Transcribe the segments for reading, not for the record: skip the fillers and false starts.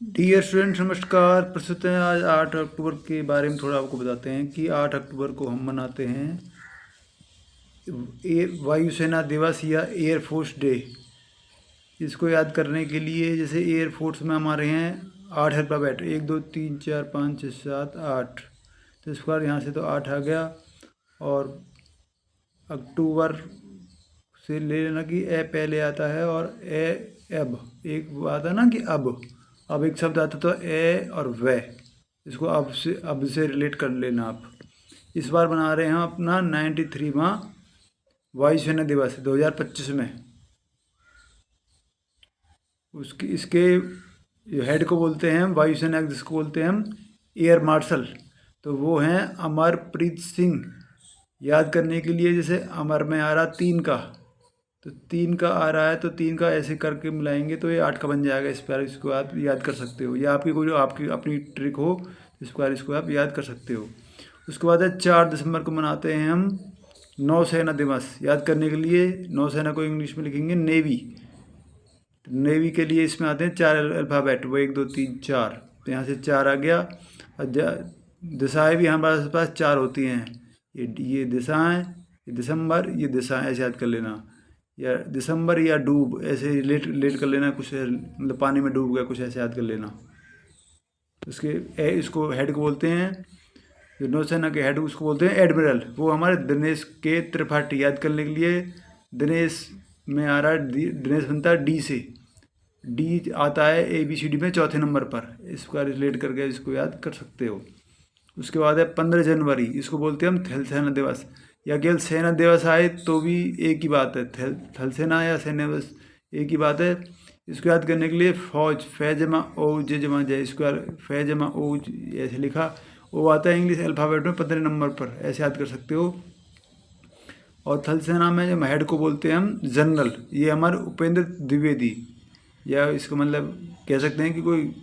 Dear students, नमस्कार। प्रस्तुत हैं आज 8 अक्टूबर के बारे में थोड़ा आपको बताते हैं कि 8 अक्टूबर को हम मनाते हैं वायुसेना दिवस या एयरफोर्स डे। इसको याद करने के लिए जैसे एयरफोर्स में हमारे हैं 8 अल्फ़ाबेट, 1 2 3 4 5 6 7 8। तो इस बार यहाँ से तो 8 आ गया। और अक्टूबर से ले लेना कि ए पहले आता है और ए अब एक आता है ना कि अब एक शब्द आता तो ए और वे, इसको अब से रिलेट कर लेना आप। इस बार बना रहे हैं हम अपना 93वां वायुसेना दिवस 2025 में। उसकी इसके हेड को बोलते हैं वायुसेना, जिसको बोलते हैं हम एयर मार्शल, तो वो हैं अमरप्रीत सिंह। याद करने के लिए जैसे अमर में आ रहा 3 का, तो 3 का आ रहा है तो 3 का ऐसे करके मिलाएंगे तो ये 8 का बन जाएगा। इस बार इसको आप याद कर सकते हो, या आपकी कोई जो आपकी अपनी ट्रिक हो इस बार इसको आप याद कर सकते हो। उसके बाद है 4 दिसंबर को मनाते हैं हम नौसेना दिवस। याद करने के लिए नौसेना को इंग्लिश में लिखेंगे नेवी। नेवी के लिए इसमें आते हैं 4 अल्फ़ाबेट, वो 1 2 3 4, तो यहाँ से 4 आ गया। और दिशाएँ भी हमारे पास 4 होती हैं, ये दिशाएँ, ये दिसंबर, ये दिशाएँ, ऐसे याद कर लेना। या दिसंबर या डूब, ऐसे रिलेट कर लेना, कुछ मतलब पानी में डूब गया, कुछ ऐसे याद कर लेना। इसको हेड को बोलते हैं, जो नौसेना के हेड उसको बोलते हैं एडमिरल। वो हमारे दिनेश के त्रिपाठी। याद करने के लिए दिनेश में आ रहा है दिनेश बनता है डी से, डी आता है ABCD में 4थे नंबर पर। इसका रिलेट करके इसको याद कर सकते हो। उसके बाद है 15 जनवरी, इसको बोलते हैं हम थल सेना दिवस। या केवल सेना दिवस आए तो भी एक ही बात है, थल सेना या सेना दिवस एक ही बात है। इसको याद करने के लिए फौज, फैजमा ओ जे जमा जय, इसको फैजमा ओ ऐसे लिखा, वो आता है इंग्लिश अल्फ़ाबेट में 15 नंबर पर, ऐसे याद कर सकते हो। और थल सेना में जो हेड को बोलते हैं हम जनरल, ये हमारे उपेंद्र द्विवेदी, या इसका मतलब कह सकते हैं कि कोई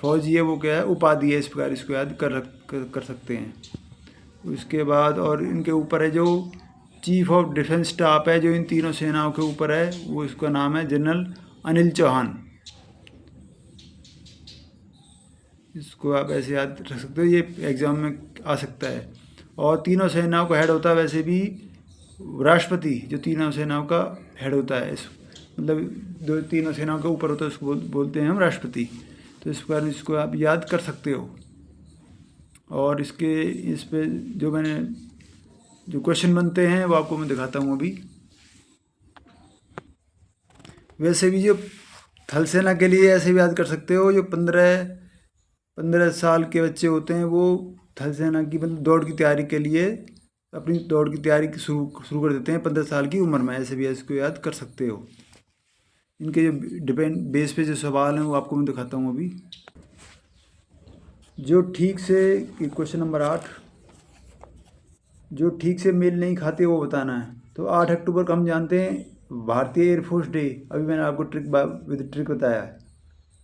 फौजी है, वो क्या है उपाधि है। इस प्रकार इसको याद कर सकते हैं। उसके बाद और इनके ऊपर है जो चीफ ऑफ डिफेंस स्टाफ है, जो इन तीनों सेनाओं के ऊपर है, वो इसका नाम है जनरल अनिल चौहान। इसको आप ऐसे याद रख सकते हो, ये एग्जाम में आ सकता है। और तीनों सेनाओं का हेड होता है वैसे भी राष्ट्रपति, जो तीनों सेनाओं का हेड होता है, इस मतलब जो तीनों सेनाओं के ऊपर होता है उसको बोलते हैं हम राष्ट्रपति। तो इस प्रकार इसको आप याद कर सकते हो। और इस पे जो क्वेश्चन बनते हैं वो आपको मैं दिखाता हूँ अभी। वैसे भी जो थल सेना के लिए ऐसे भी याद कर सकते हो, जो 15 साल के बच्चे होते हैं वो थल सेना की मतलब दौड़ की तैयारी के लिए अपनी दौड़ की तैयारी शुरू कर देते हैं 15 साल की उम्र में। ऐसे भी इसको याद कर सकते हो। इनके जो बेस पे जो सवाल हैं वो आपको मैं दिखाता हूँ अभी। जो ठीक से क्वेश्चन नंबर 8, जो ठीक से मेल नहीं खाते वो बताना है। तो 8 अक्टूबर को हम जानते हैं भारतीय एयरफोर्स डे। अभी मैंने आपको ट्रिक बताया है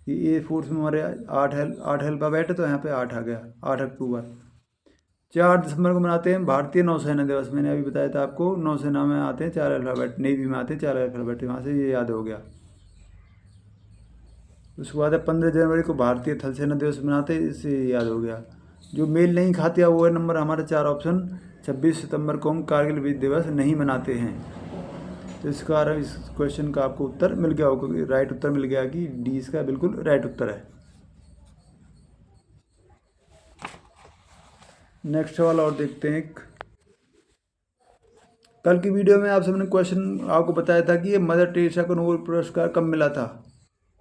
कि एयरफोर्स में हमारे 8 अल्फ़ाबेट है, तो यहाँ पे 8 आ गया। 8 अक्टूबर। 4 दिसंबर को मनाते हैं भारतीय नौसेना दिवस। मैंने अभी बताया था आपको, नौसेना में आते हैं 4 अल्फ़ाबेट, नेवी में आते हैं 4 अल्फ़ाबेट, वहाँ से ये याद हो गया। उसके बाद है 15 जनवरी को भारतीय थल सेना दिवस मनाते हैं, इससे याद हो गया। जो मेल नहीं खाते वो है नंबर हमारे 4 ऑप्शन। 26 सितंबर को हम कारगिल विजय दिवस नहीं मनाते हैं। तो इस कारण इस क्वेश्चन का आपको उत्तर मिल गया होगा, राइट उत्तर मिल गया कि डी इसका बिल्कुल राइट उत्तर है। नेक्स्ट सवाल और देखते हैं। कल की वीडियो में आपसे मैंने क्वेश्चन आपको बताया था कि ये मदर टेरेसा को नोबेल पुरस्कार कब मिला था,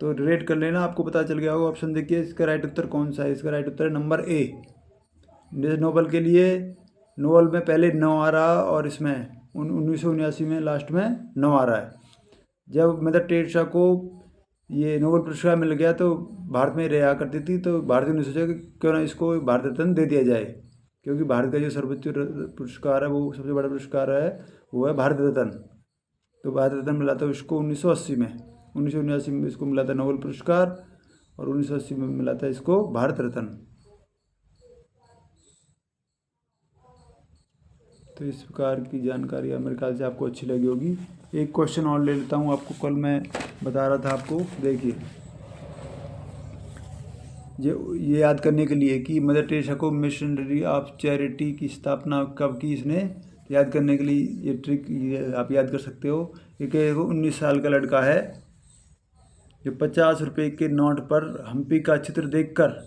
तो रिलेट कर लेना, आपको पता चल गया होगा। ऑप्शन देखिए, इसका राइट उत्तर कौन सा है। इसका राइट उत्तर है नंबर ए। जैसे नोबेल के लिए नोबेल में पहले 9 आ रहा और इसमें 1979 में लास्ट में 9 आ रहा है। जब मदर टेरेसा को ये नोबेल पुरस्कार मिल गया तो भारत में रहा करती थी, तो भारत ने सोचा कि क्यों ना इसको भारत रत्न दे दिया जाए, क्योंकि भारत का जो सर्वोच्च पुरस्कार है, वो सबसे बड़ा पुरस्कार है, वो है भारत रत्न। तो भारत रत्न मिला था उसको 1980 में। 1979 में इसको मिला था नोबेल पुरस्कार और 1980 में मिला था इसको भारत रत्न। तो इस प्रकार की जानकारी मेरे ख्याल से आपको अच्छी लगी होगी। एक क्वेश्चन और ले लेता हूँ आपको, कल मैं बता रहा था आपको। देखिए, ये याद करने के लिए कि मदर टेरेसा को मिशनरी ऑफ चैरिटी की स्थापना कब की इसने, याद करने के लिए ये ट्रिक ये आप याद कर सकते हो। एक 19 साल का लड़का है जो 50 रुपये के नोट पर हम्पी का चित्र देखकर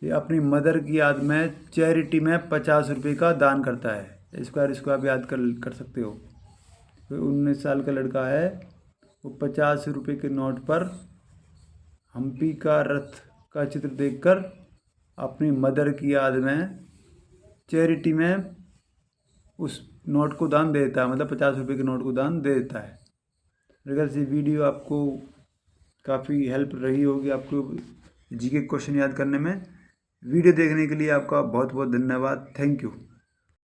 ये अपनी मदर की याद में चैरिटी में 50 रुपये का दान करता है। इसको आप याद कर सकते हो। तो 19 साल का लड़का है, वो 50 रुपये के नोट पर हम्पी का रथ का चित्र देखकर अपनी मदर की याद में चैरिटी में उस नोट को दान दे देता है, मतलब 50 रुपये के नोट को दान दे देता है। अगर ये वीडियो आपको काफ़ी हेल्प रही होगी आपको जीके क्वेश्चन याद करने में। वीडियो देखने के लिए आपका बहुत बहुत धन्यवाद। Thank you.